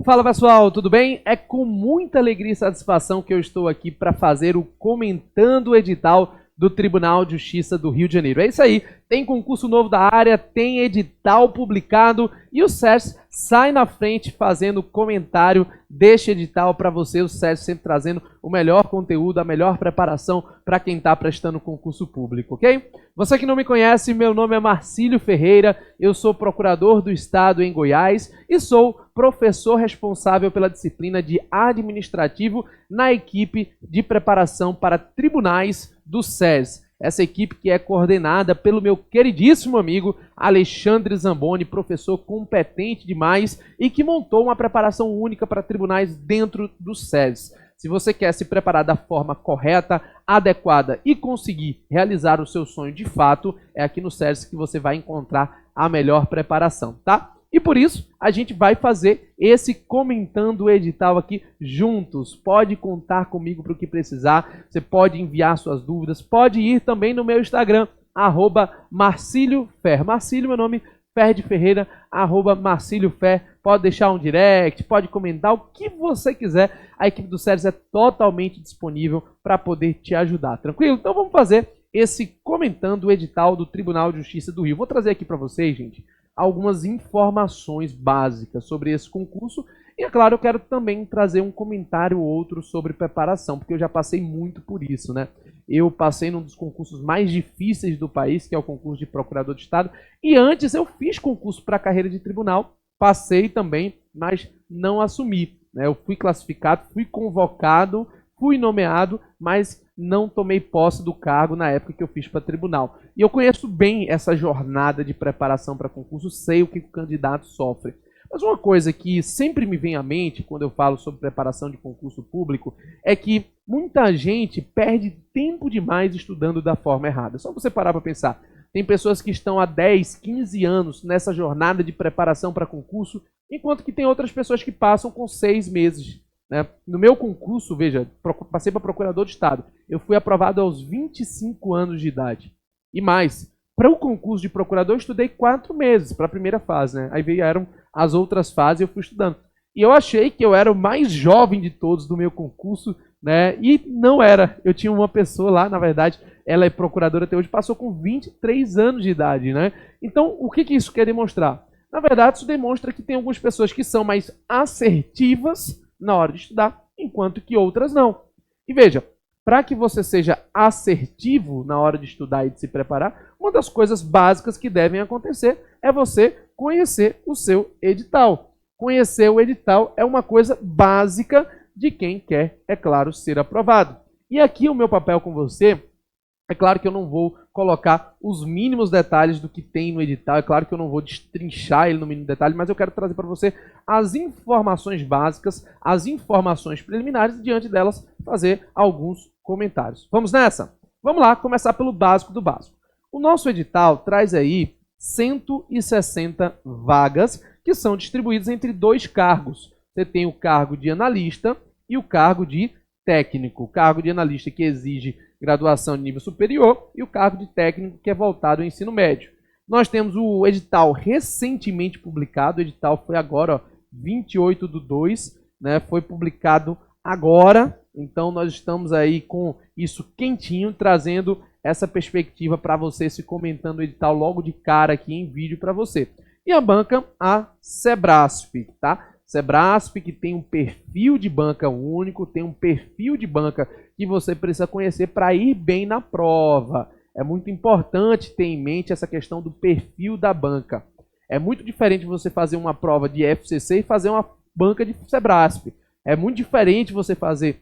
Fala pessoal, tudo bem? É com muita alegria e satisfação que eu estou aqui para fazer o Comentando o Edital do Tribunal de Justiça do Rio de Janeiro. É isso aí, tem concurso novo da área, tem edital publicado e o Sérgio sai na frente fazendo comentário deste edital para você. O Sérgio sempre trazendo o melhor conteúdo, a melhor preparação para quem está prestando concurso público, ok? Você que não me conhece, meu nome é Marcílio Ferreira, eu sou procurador do Estado em Goiás e sou professor responsável pela disciplina de administrativo na equipe de preparação para tribunais do SES. Essa equipe que é coordenada pelo meu queridíssimo amigo Alexandre Zamboni, professor competente demais e que montou uma preparação única para tribunais dentro do SES. Se você quer se preparar da forma correta, adequada e conseguir realizar o seu sonho de fato, é aqui no SES que você vai encontrar a melhor preparação, tá? E por isso, a gente vai fazer esse Comentando o Edital aqui juntos. Pode contar comigo para o que precisar. Você pode enviar suas dúvidas. Pode ir também no meu Instagram, @MarcílioFer. Marcílio, meu nome, Fer de Ferreira, @MarcílioFer. Pode deixar um direct, pode comentar o que você quiser. A equipe do Sérgio é totalmente disponível para poder te ajudar. Tranquilo? Então vamos fazer esse Comentando o Edital do Tribunal de Justiça do Rio. Vou trazer aqui para vocês, gente, algumas informações básicas sobre esse concurso. E, é claro, eu quero também trazer um comentário ou outro sobre preparação, porque eu já passei muito por isso, né? Eu passei num dos concursos mais difíceis do país, que é o concurso de procurador de Estado, e antes eu fiz concurso para a carreira de tribunal, passei também, mas não assumi, né? Eu fui classificado, fui convocado, fui nomeado, mas não tomei posse do cargo na época que eu fiz para tribunal. E eu conheço bem essa jornada de preparação para concurso, sei o que o candidato sofre. Mas uma coisa que sempre me vem à mente quando eu falo sobre preparação de concurso público é que muita gente perde tempo demais estudando da forma errada. Só você parar para pensar. Tem pessoas que estão há 10, 15 anos nessa jornada de preparação para concurso, enquanto que tem outras pessoas que passam com 6 meses. No meu concurso, veja, passei para procurador de Estado. Eu fui aprovado aos 25 anos de idade. E mais, para o concurso de procurador, eu estudei 4 meses para a primeira fase, né? Aí vieram as outras fases e eu fui estudando. E eu achei que eu era o mais jovem de todos do meu concurso, né? E não era. Eu tinha uma pessoa lá, na verdade, ela é procuradora até hoje, passou com 23 anos de idade, né? Então, o que isso quer demonstrar? Na verdade, isso demonstra que tem algumas pessoas que são mais assertivas na hora de estudar, enquanto que outras não. E veja, para que você seja assertivo na hora de estudar e de se preparar, uma das coisas básicas que devem acontecer é você conhecer o seu edital. Conhecer o edital é uma coisa básica de quem quer, é claro, ser aprovado. E aqui o meu papel com você, é claro que eu não vou colocar os mínimos detalhes do que tem no edital, é claro que eu não vou destrinchar ele no mínimo detalhe, mas eu quero trazer para você as informações básicas, as informações preliminares e, diante delas, fazer alguns comentários. Vamos nessa? Vamos lá, começar pelo básico do básico. O nosso edital traz aí 160 vagas que são distribuídas entre 2 cargos. Você tem o cargo de analista e o cargo de técnico. O cargo de analista que exige graduação de nível superior e o cargo de técnico que é voltado ao ensino médio. Nós temos o edital recentemente publicado, o edital foi agora, 28/2, né? Foi publicado agora, então nós estamos aí com isso quentinho, trazendo essa perspectiva para você, se comentando o edital logo de cara aqui em vídeo para você. E a banca, a Sebrasp, tá? Sebrasp, que tem um perfil de banca único, tem um perfil de banca que você precisa conhecer para ir bem na prova. É muito importante ter em mente essa questão do perfil da banca. É muito diferente você fazer uma prova de FCC e fazer uma banca de Sebrasp. É muito diferente você fazer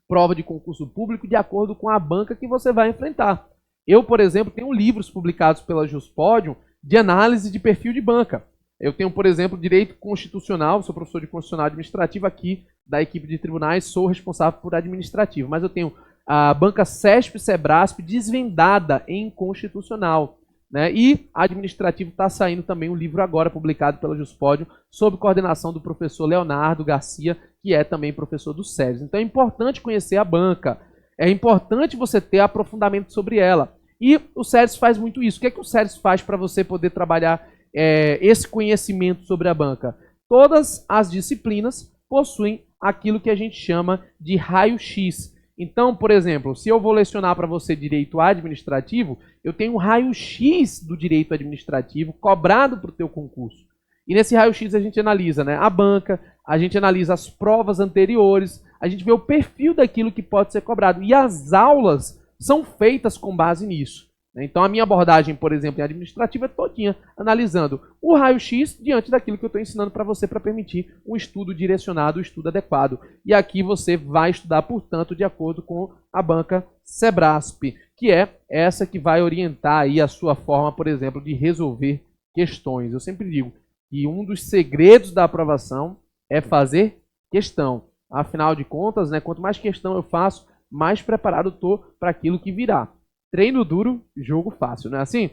prova de concurso público de acordo com a banca que você vai enfrentar. Eu, por exemplo, tenho livros publicados pela Juspodium de análise de perfil de banca. Eu tenho, por exemplo, direito constitucional, sou professor de constitucional administrativo aqui da equipe de tribunais, sou responsável por administrativo, mas eu tenho a banca CESP Sebrasp desvendada em constitucional, né? E administrativo está saindo também um livro agora publicado pela Juspodium sob coordenação do professor Leonardo Garcia, que é também professor do SES. Então é importante conhecer a banca, é importante você ter aprofundamento sobre ela. E o SES faz muito isso. O que é que o SES faz para você poder trabalhar esse conhecimento sobre a banca? todas as disciplinas possuem aquilo que a gente chama de raio-x. Então, por exemplo, se eu vou lecionar para você direito administrativo, eu tenho um raio-x do direito administrativo cobrado para o teu concurso. E nesse raio-x a gente analisa, né, a banca, a gente analisa as provas anteriores, a gente vê o perfil daquilo que pode ser cobrado. E as aulas são feitas com base nisso. Então a minha abordagem, por exemplo, em administrativa é todinha analisando o raio-x diante daquilo que eu estou ensinando para você para permitir um estudo direcionado, um estudo adequado. E aqui você vai estudar, portanto, de acordo com a banca Sebrasp, que é essa que vai orientar aí a sua forma, por exemplo, de resolver questões. Eu sempre digo que um dos segredos da aprovação é fazer questão. Afinal de contas, né, quanto mais questão eu faço, mais preparado estou para aquilo que virá. Treino duro, jogo fácil, não é assim?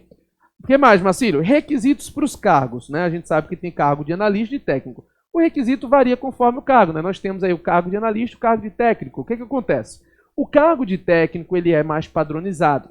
O que mais, Marcílio? Requisitos para os cargos, né? A gente sabe que tem cargo de analista e técnico. O requisito varia conforme o cargo, né? Nós temos aí o cargo de analista e o cargo de técnico. O que acontece? O cargo de técnico ele é mais padronizado.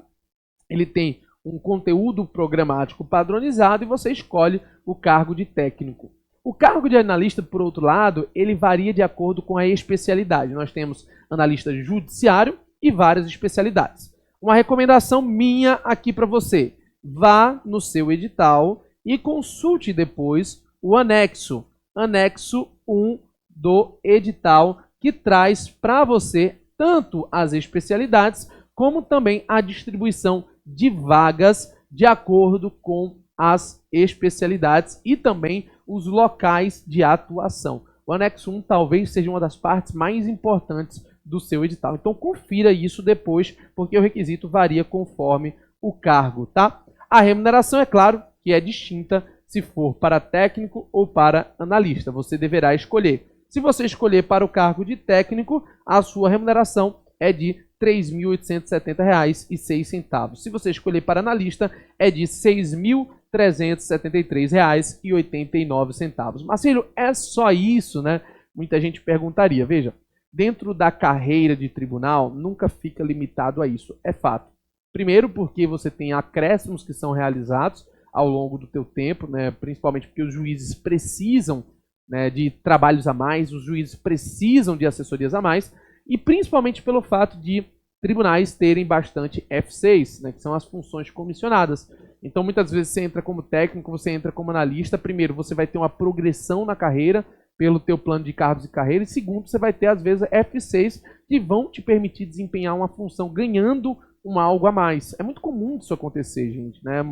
Ele tem um conteúdo programático padronizado e você escolhe o cargo de técnico. O cargo de analista, por outro lado, ele varia de acordo com a especialidade. Nós temos analista judiciário e várias especialidades. Uma recomendação minha aqui para você. Vá no seu edital e consulte depois o anexo. Anexo 1 do edital, que traz para você tanto as especialidades, como também a distribuição de vagas de acordo com as especialidades e também os locais de atuação. O anexo 1 talvez seja uma das partes mais importantes do seu edital. Então confira isso depois, porque o requisito varia conforme o cargo, tá? A remuneração, é claro, que é distinta se for para técnico ou para analista. Você deverá escolher. Se você escolher para o cargo de técnico, a sua remuneração é de R$ 3.870,06. Se você escolher para analista, é de R$ 6.373,89. Marcílio, é só isso, né? Muita gente perguntaria. Veja, dentro da carreira de tribunal, nunca fica limitado a isso. É fato. Primeiro, porque você tem acréscimos que são realizados ao longo do teu tempo, né? Principalmente porque os juízes precisam, né, de trabalhos a mais, os juízes precisam de assessorias a mais, e principalmente pelo fato de tribunais terem bastante F6, né, que são as funções comissionadas. Então, muitas vezes você entra como técnico, você entra como analista. Primeiro, você vai ter uma progressão na carreira, pelo teu plano de cargos e carreira, e segundo, você vai ter, às vezes, F6 que vão te permitir desempenhar uma função ganhando algo a mais. É muito comum isso acontecer, gente, né?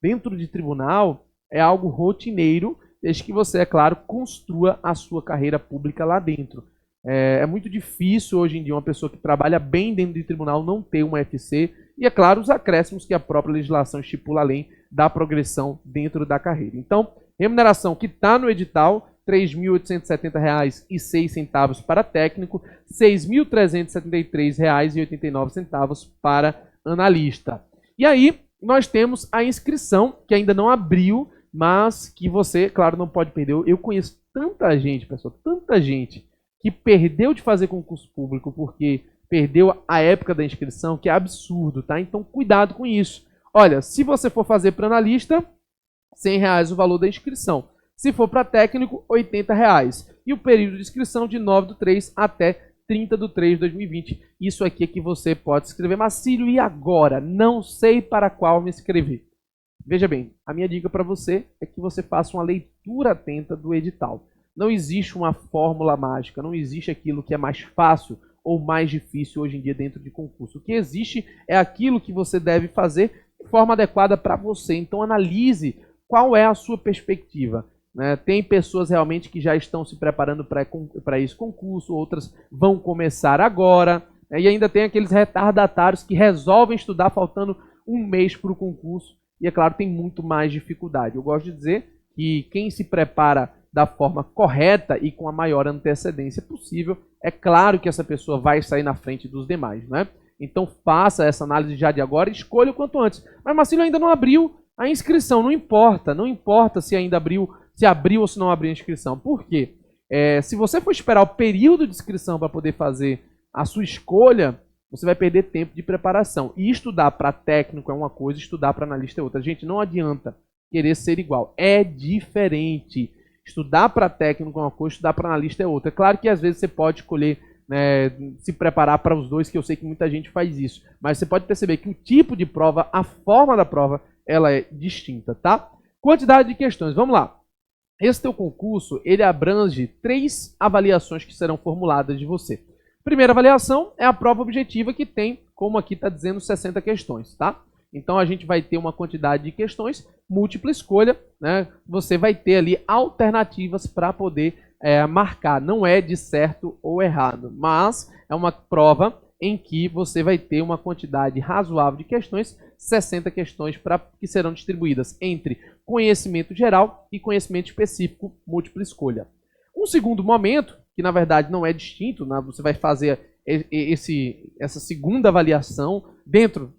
Dentro de tribunal, é algo rotineiro, desde que você, é claro, construa a sua carreira pública lá dentro. É muito difícil, hoje em dia, uma pessoa que trabalha bem dentro de tribunal não ter uma FC, e, é claro, os acréscimos que a própria legislação estipula além da progressão dentro da carreira. Então, remuneração que está no edital, R$ 3.870,06 para técnico, R$ 6.373,89 para analista. E aí, nós temos a inscrição, que ainda não abriu, mas que você, claro, não pode perder. Eu conheço tanta gente, pessoal, tanta gente que perdeu de fazer concurso público porque perdeu a época da inscrição, que é absurdo, tá? Então, cuidado com isso. Olha, se você for fazer para analista, R$ 100 o valor da inscrição. Se for para técnico, R$ 80. E o período de inscrição de 9/3 até 30/3 de 2020. Isso aqui é que você pode escrever. Marcílio, e agora? Não sei para qual me inscrever. Veja bem, a minha dica para você é que você faça uma leitura atenta do edital. Não existe uma fórmula mágica, não existe aquilo que é mais fácil ou mais difícil hoje em dia dentro de concurso. O que existe é aquilo que você deve fazer de forma adequada para você. Então analise qual é a sua perspectiva. Né? Tem pessoas realmente que já estão se preparando para esse concurso, outras vão começar agora, né? E ainda tem aqueles retardatários que resolvem estudar faltando um mês para o concurso, e é claro, tem muito mais dificuldade. Eu gosto de dizer que quem se prepara da forma correta e com a maior antecedência possível, é claro que essa pessoa vai sair na frente dos demais, né? Então faça essa análise já de agora e escolha o quanto antes. Mas Marcílio, ainda não abriu a inscrição, não importa se ainda abriu, se abriu ou se não abriu a inscrição. Por quê? Se você for esperar o período de inscrição para poder fazer a sua escolha, você vai perder tempo de preparação. E estudar para técnico é uma coisa, estudar para analista é outra. Gente, não adianta querer ser igual. É diferente. Estudar para técnico é uma coisa, estudar para analista é outra. É claro que às vezes você pode escolher, né, se preparar para os dois, que eu sei que muita gente faz isso. Mas você pode perceber que o tipo de prova, a forma da prova, ela é distinta, tá? Quantidade de questões, vamos lá. Esse teu concurso, ele abrange 3 avaliações que serão formuladas de você. Primeira avaliação é a prova objetiva, que tem, como aqui está dizendo, 60 questões, tá? Então a gente vai ter uma quantidade de questões, múltipla escolha, né? Você vai ter ali alternativas para poder marcar. Não é de certo ou errado, mas é uma prova em que você vai ter uma quantidade razoável de questões, 60 questões que serão distribuídas entre conhecimento geral e conhecimento específico, múltipla escolha. Um segundo momento, que na verdade não é distinto, né? Você vai fazer essa segunda avaliação dentro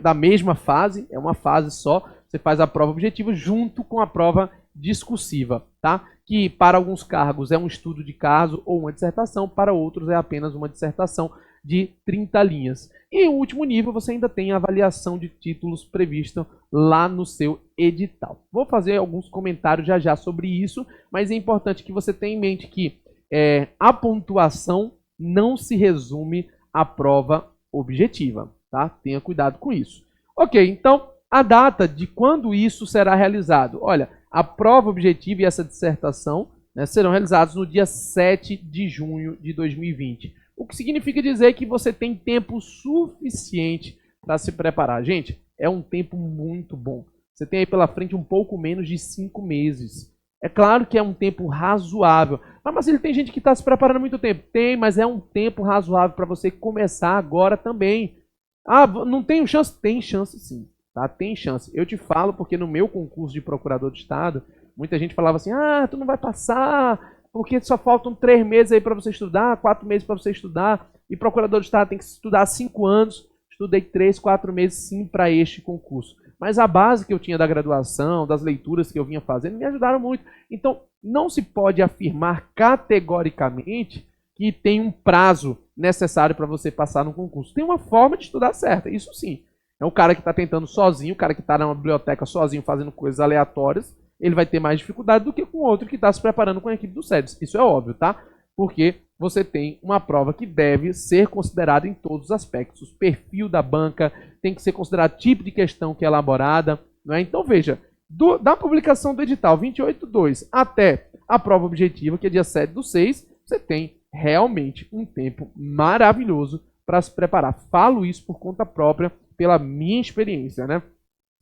da mesma fase, é uma fase só, você faz a prova objetiva junto com a prova discursiva, tá? Que para alguns cargos é um estudo de caso ou uma dissertação, para outros é apenas uma dissertação de 30 linhas. E o último nível você ainda tem a avaliação de títulos prevista lá no seu edital. Vou fazer alguns comentários já sobre isso, mas é importante que você tenha em mente que a pontuação não se resume à prova objetiva, tá? Tenha cuidado com isso. Ok, então a data de quando isso será realizado. Olha, a prova objetiva e essa dissertação, né, serão realizados no dia 7 de junho de 2020. O que significa dizer que você tem tempo suficiente para se preparar. Gente, é um tempo muito bom. Você tem aí pela frente um pouco menos de 5 meses. É claro que é um tempo razoável. Mas ele tem gente que está se preparando há muito tempo. Tem, mas é um tempo razoável para você começar agora também. Ah, não tenho chance? Tem chance sim. Tá? Tem chance. Eu te falo porque no meu concurso de procurador de Estado, muita gente falava assim, tu não vai passar, porque só faltam 3 meses aí para você estudar, 4 meses para você estudar, e procurador de Estado tem que estudar 5 anos. Estudei 3, 4 meses sim para este concurso. Mas a base que eu tinha da graduação, das leituras que eu vinha fazendo, me ajudaram muito. Então, não se pode afirmar categoricamente que tem um prazo necessário para você passar no concurso. Tem uma forma de estudar certa, isso sim. É o cara que está tentando sozinho, o cara que está na biblioteca sozinho fazendo coisas aleatórias, ele vai ter mais dificuldade do que com outro que está se preparando com a equipe do SEDES. Isso é óbvio, tá? Porque você tem uma prova que deve ser considerada em todos os aspectos. O perfil da banca tem que ser considerado, tipo de questão que é elaborada. Não é? Então, veja, da publicação do edital 28.2 até a prova objetiva, que é dia 7/6, você tem realmente um tempo maravilhoso para se preparar. Falo isso por conta própria, pela minha experiência, né?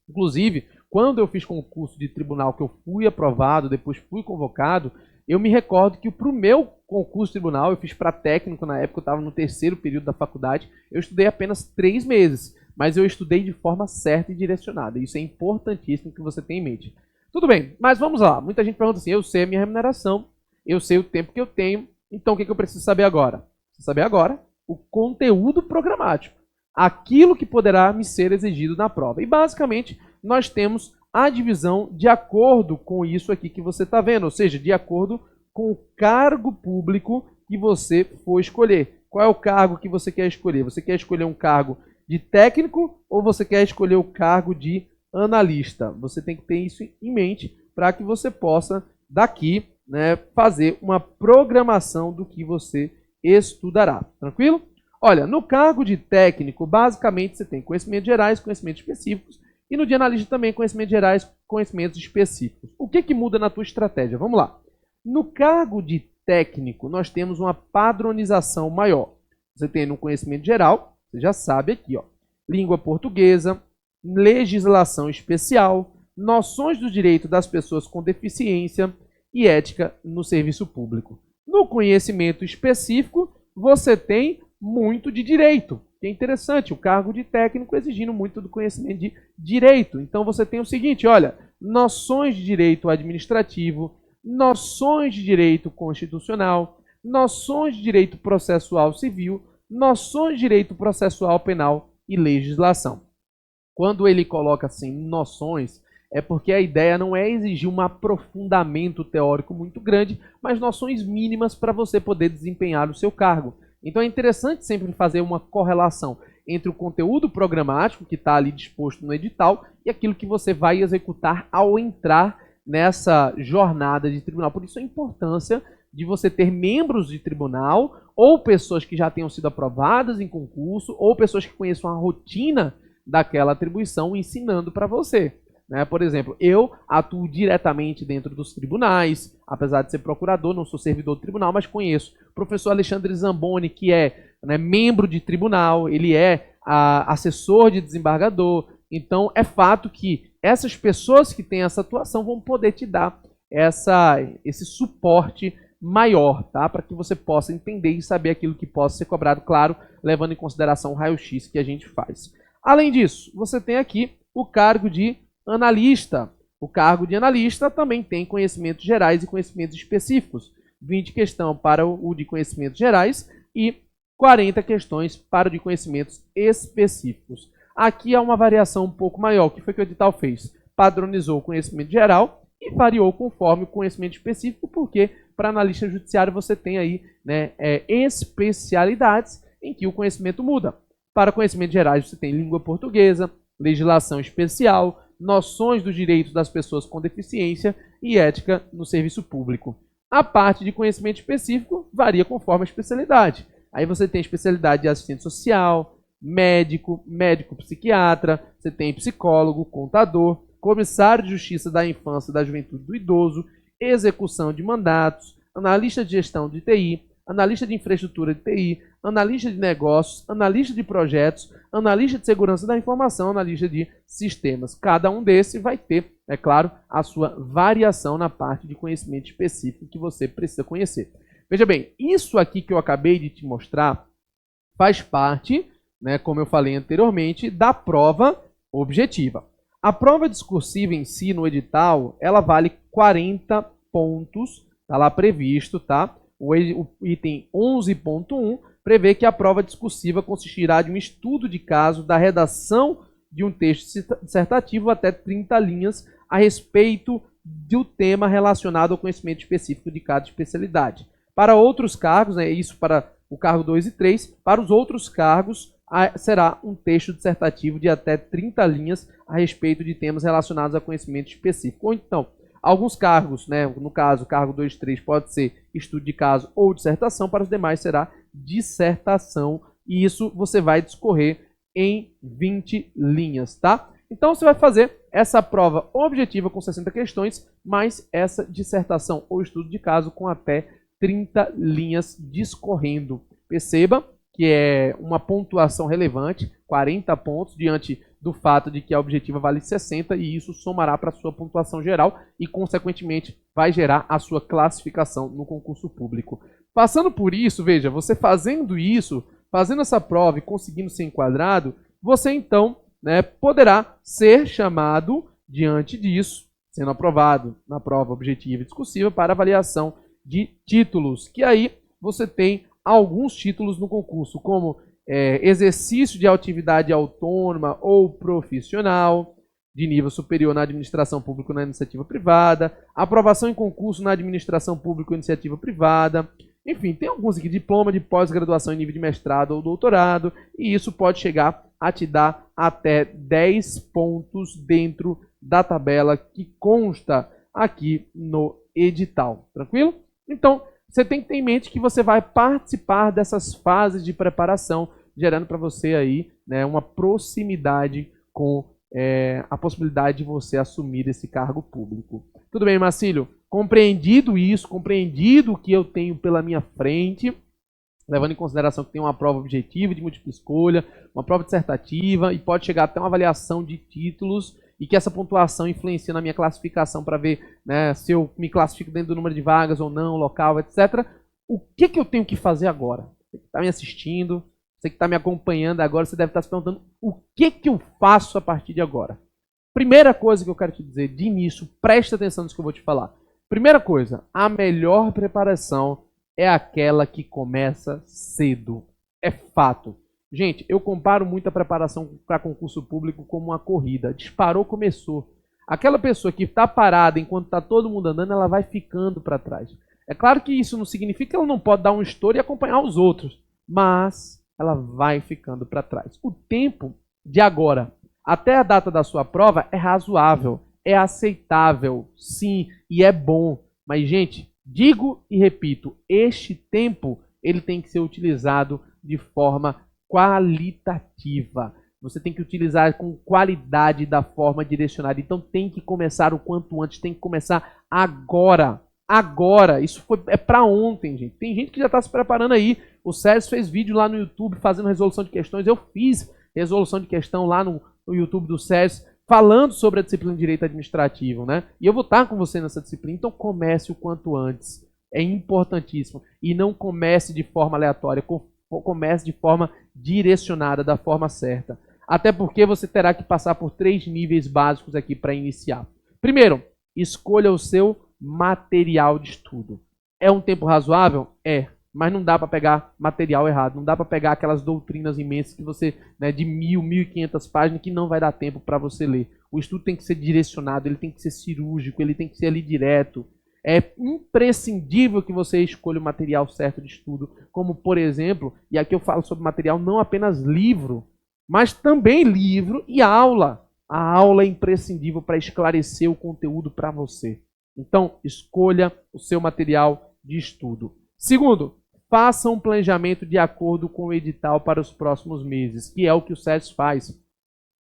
Inclusive, quando eu fiz concurso de tribunal, que eu fui aprovado, depois fui convocado, eu me recordo que para o meu concurso de tribunal, eu fiz para técnico na época, eu estava no 3º período da faculdade, eu estudei apenas 3 meses, mas eu estudei de forma certa e direcionada. Isso é importantíssimo que você tenha em mente. Tudo bem, mas vamos lá. Muita gente pergunta assim, eu sei a minha remuneração, eu sei o tempo que eu tenho, então o que eu preciso saber agora? Preciso saber agora o conteúdo programático, aquilo que poderá me ser exigido na prova. E basicamente, nós temos a divisão de acordo com isso aqui que você está vendo, ou seja, de acordo com o cargo público que você for escolher. Qual é o cargo que você quer escolher? Você quer escolher um cargo de técnico ou você quer escolher o cargo de analista? Você tem que ter isso em mente para que você possa, daqui, né, fazer uma programação do que você estudará. Tranquilo? Olha, no cargo de técnico, basicamente você tem conhecimentos gerais, conhecimentos específicos, e no de analista também conhecimentos gerais, conhecimentos específicos. O que muda na tua estratégia? Vamos lá. No cargo de técnico, nós temos uma padronização maior. Você tem no conhecimento geral, você já sabe aqui, ó, língua portuguesa, legislação especial, noções do direito das pessoas com deficiência e ética no serviço público. No conhecimento específico, você tem muito de direito. Que é interessante, o cargo de técnico exigindo muito do conhecimento de direito. Então você tem o seguinte, olha, noções de direito administrativo, noções de direito constitucional, noções de direito processual civil, noções de direito processual penal e legislação. Quando ele coloca assim, noções, é porque a ideia não é exigir um aprofundamento teórico muito grande, mas noções mínimas para você poder desempenhar o seu cargo. Então é interessante sempre fazer uma correlação entre o conteúdo programático que está ali disposto no edital e aquilo que você vai executar ao entrar nessa jornada de tribunal. Por isso a importância de você ter membros de tribunal, ou pessoas que já tenham sido aprovadas em concurso, ou pessoas que conheçam a rotina daquela atribuição ensinando para você. Né? Por exemplo, eu atuo diretamente dentro dos tribunais, apesar de ser procurador, não sou servidor do tribunal, mas conheço o professor Alexandre Zamboni, que é, né, membro de tribunal, ele é assessor de desembargador. Então, é fato que essas pessoas que têm essa atuação vão poder te dar esse suporte maior, tá? Para que você possa entender e saber aquilo que possa ser cobrado, claro, levando em consideração o raio-x que a gente faz. Além disso, você tem aqui o cargo de analista. O cargo de analista também tem conhecimentos gerais e conhecimentos específicos. 20 questões para o de conhecimentos gerais e 40 questões para o de conhecimentos específicos. Aqui há uma variação um pouco maior. O que foi que o edital fez? Padronizou o conhecimento geral e variou conforme o conhecimento específico, porque para analista judiciário você tem aí, né, especialidades em que o conhecimento muda. Para conhecimentos gerais você tem língua portuguesa, legislação especial, noções dos direitos das pessoas com deficiência e ética no serviço público. A parte de conhecimento específico varia conforme a especialidade. Aí você tem especialidade de assistente social, médico, médico psiquiatra, você tem psicólogo, contador, comissário de justiça da infância e da juventude do idoso, execução de mandatos, analista de gestão de TI, analista de infraestrutura de TI, analista de negócios, analista de projetos, analista de segurança da informação, analista de sistemas. Cada um desses vai ter, é claro, a sua variação na parte de conhecimento específico que você precisa conhecer. Veja bem, isso aqui que eu acabei de te mostrar faz parte, né, como eu falei anteriormente, da prova objetiva. A prova discursiva em si, no edital, ela vale 40 pontos, está lá previsto, tá? O item 11.1 prevê que a prova discursiva consistirá de um estudo de caso da redação de um texto dissertativo até 30 linhas a respeito do tema relacionado ao conhecimento específico de cada especialidade. Para outros cargos, né, isso para o cargo 2 e 3, para os outros cargos será um texto dissertativo de até 30 linhas a respeito de temas relacionados a conhecimento específico. Ou então, alguns cargos, né, no caso, cargo 2 e 3 pode ser estudo de caso ou dissertação, para os demais será dissertação, e isso você vai discorrer em 20 linhas, tá? Então você vai fazer essa prova objetiva com 60 questões, mais essa dissertação ou estudo de caso com até 30 linhas discorrendo. Perceba que é uma pontuação relevante, 40 pontos, diante do fato de que a objetiva vale 60, e isso somará para a sua pontuação geral e, consequentemente, vai gerar a sua classificação no concurso público. Passando por isso, veja, você fazendo isso, fazendo essa prova e conseguindo ser enquadrado, você então, né, poderá ser chamado, diante disso, sendo aprovado na prova objetiva e discursiva, para avaliação de títulos, que aí você tem alguns títulos no concurso, como exercício de atividade autônoma ou profissional, de nível superior na administração pública ou na iniciativa privada, aprovação em concurso na administração pública ou iniciativa privada. Enfim, tem alguns aqui, diploma de pós-graduação em nível de mestrado ou doutorado, e isso pode chegar a te dar até 10 pontos dentro da tabela que consta aqui no edital. Tranquilo? Então, você tem que ter em mente que você vai participar dessas fases de preparação, gerando para você aí, né, uma proximidade com a possibilidade de você assumir esse cargo público. Tudo bem, Marcílio? Compreendido isso, compreendido o que eu tenho pela minha frente, levando em consideração que tem uma prova objetiva de múltipla escolha, uma prova dissertativa e pode chegar até uma avaliação de títulos, e que essa pontuação influencia na minha classificação para ver, né, se eu me classifico dentro do número de vagas ou não, local, etc. O que eu tenho que fazer agora? Você que está me assistindo, você que está me acompanhando agora, você deve estar se perguntando o que eu faço a partir de agora. Primeira coisa que eu quero te dizer, de início, presta atenção nisso que eu vou te falar. Primeira coisa, a melhor preparação é aquela que começa cedo. É fato. Gente, eu comparo muito a preparação para concurso público como uma corrida. Disparou, começou. Aquela pessoa que está parada enquanto está todo mundo andando, ela vai ficando para trás. É claro que isso não significa que ela não pode dar um estouro e acompanhar os outros, mas ela vai ficando para trás. O tempo de agora até a data da sua prova é razoável. é aceitável, sim, e é bom. Mas, gente, digo e repito, este tempo ele tem que ser utilizado de forma qualitativa. Você tem que utilizar com qualidade da forma direcionada. Então tem que começar o quanto antes, tem que começar agora. Agora, isso é para ontem, gente. Tem gente que já está se preparando aí. O Sérgio fez vídeo lá no YouTube fazendo resolução de questões. Eu fiz resolução de questão lá no YouTube do Sérgio, falando sobre a disciplina de Direito Administrativo, né? E eu vou estar com você nessa disciplina, então comece o quanto antes. É importantíssimo. E não comece de forma aleatória, comece de forma direcionada, da forma certa. Até porque você terá que passar por 3 níveis básicos aqui para iniciar. Primeiro, escolha o seu material de estudo. É um tempo razoável? É. Mas não dá para pegar material errado. Não dá para pegar aquelas doutrinas imensas que você, né, de 1.000, 1.500 páginas, que não vai dar tempo para você ler. O estudo tem que ser direcionado, ele tem que ser cirúrgico, ele tem que ser ali direto. É imprescindível que você escolha o material certo de estudo, como, por exemplo, e aqui eu falo sobre material, não apenas livro, mas também livro e aula. A aula é imprescindível para esclarecer o conteúdo para você. Então, escolha o seu material de estudo. Segundo, faça um planejamento de acordo com o edital para os próximos meses, que é o que o SES faz.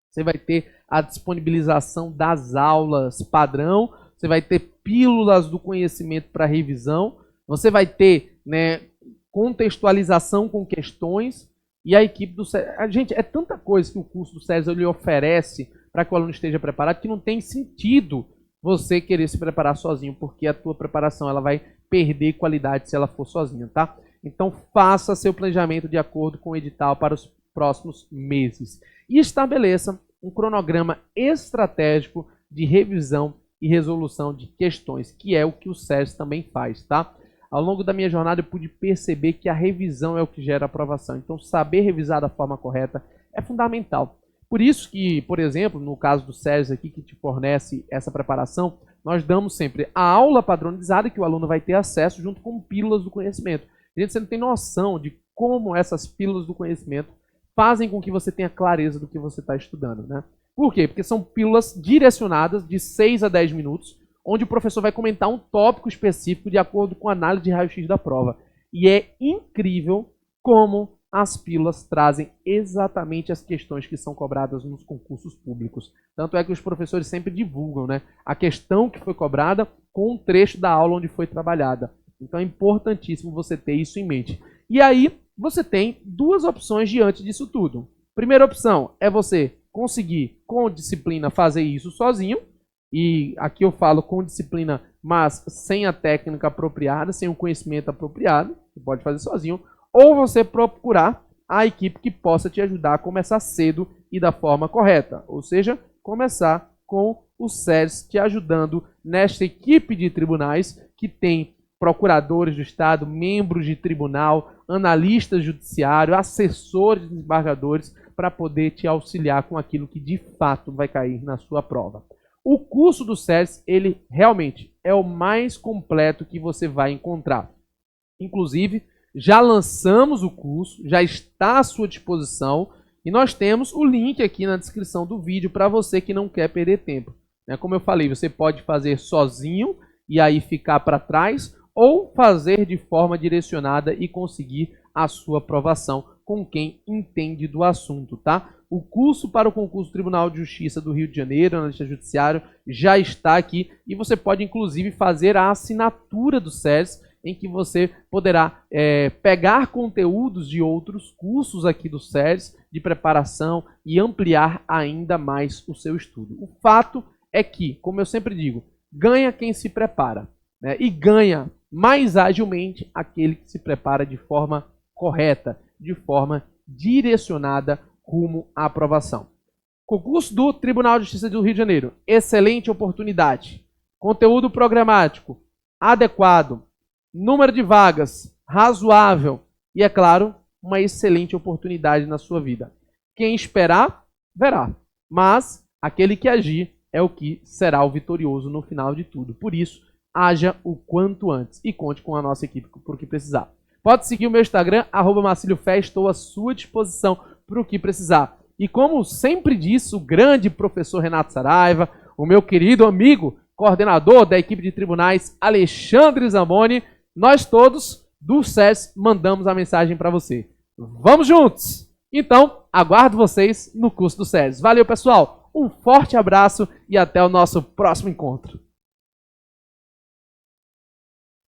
Você vai ter a disponibilização das aulas padrão, você vai ter pílulas do conhecimento para revisão, você vai ter, né, contextualização com questões, e a equipe do SES... Gente, é tanta coisa que o curso do SES lhe oferece para que o aluno esteja preparado que não tem sentido você querer se preparar sozinho, porque a tua preparação ela vai perder qualidade se ela for sozinha, tá? Então faça seu planejamento de acordo com o edital para os próximos meses e estabeleça um cronograma estratégico de revisão e resolução de questões, que é o que o SES também faz, tá? Ao longo da minha jornada eu pude perceber que a revisão é o que gera aprovação. Então saber revisar da forma correta é fundamental. Por isso que, por exemplo, no caso do SES aqui, que te fornece essa preparação, nós damos sempre a aula padronizada que o aluno vai ter acesso junto com pílulas do conhecimento. Gente, você não tem noção de como essas pílulas do conhecimento fazem com que você tenha clareza do que você está estudando, né? Por quê? Porque são pílulas direcionadas de 6 a 10 minutos, onde o professor vai comentar um tópico específico de acordo com a análise de raio-x da prova. E é incrível como as pílulas trazem exatamente as questões que são cobradas nos concursos públicos. Tanto é que os professores sempre divulgam, né, a questão que foi cobrada com um trecho da aula onde foi trabalhada. Então é importantíssimo você ter isso em mente. E aí você tem duas opções diante disso tudo. Primeira opção é você conseguir, com disciplina, fazer isso sozinho. E aqui eu falo com disciplina, mas sem a técnica apropriada, sem o conhecimento apropriado. Você pode fazer sozinho. Ou você procurar a equipe que possa te ajudar a começar cedo e da forma correta. Ou seja, começar com o SES te ajudando nesta equipe de tribunais que tem procuradores do Estado, membros de tribunal, analistas judiciários, assessores de desembargadores, para poder te auxiliar com aquilo que de fato vai cair na sua prova. O curso do SES, ele realmente é o mais completo que você vai encontrar. Inclusive, já lançamos o curso, já está à sua disposição e nós temos o link aqui na descrição do vídeo para você que não quer perder tempo. Como eu falei, você pode fazer sozinho e aí ficar para trás ou fazer de forma direcionada e conseguir a sua aprovação com quem entende do assunto, tá? O curso para o concurso Tribunal de Justiça do Rio de Janeiro, analista judiciário, já está aqui e você pode inclusive fazer a assinatura do SES, em que você poderá pegar conteúdos de outros cursos aqui do SES de preparação e ampliar ainda mais o seu estudo. O fato é que, como eu sempre digo, ganha quem se prepara, né? E ganha mais agilmente aquele que se prepara de forma correta, de forma direcionada rumo à aprovação. Concurso do Tribunal de Justiça do Rio de Janeiro, excelente oportunidade. Conteúdo programático adequado, número de vagas razoável e, é claro, uma excelente oportunidade na sua vida. Quem esperar, verá. Mas aquele que agir é o que será o vitorioso no final de tudo. Por isso, haja o quanto antes e conte com a nossa equipe por o que precisar. Pode seguir o meu Instagram, @MarcílioFé, estou à sua disposição para o que precisar. E como sempre disse o grande professor Renato Saraiva, o meu querido amigo, coordenador da equipe de tribunais, Alexandre Zamboni, nós todos do SERS mandamos a mensagem para você. Vamos juntos! Então, aguardo vocês no curso do SERS. Valeu, pessoal! Um forte abraço e até o nosso próximo encontro.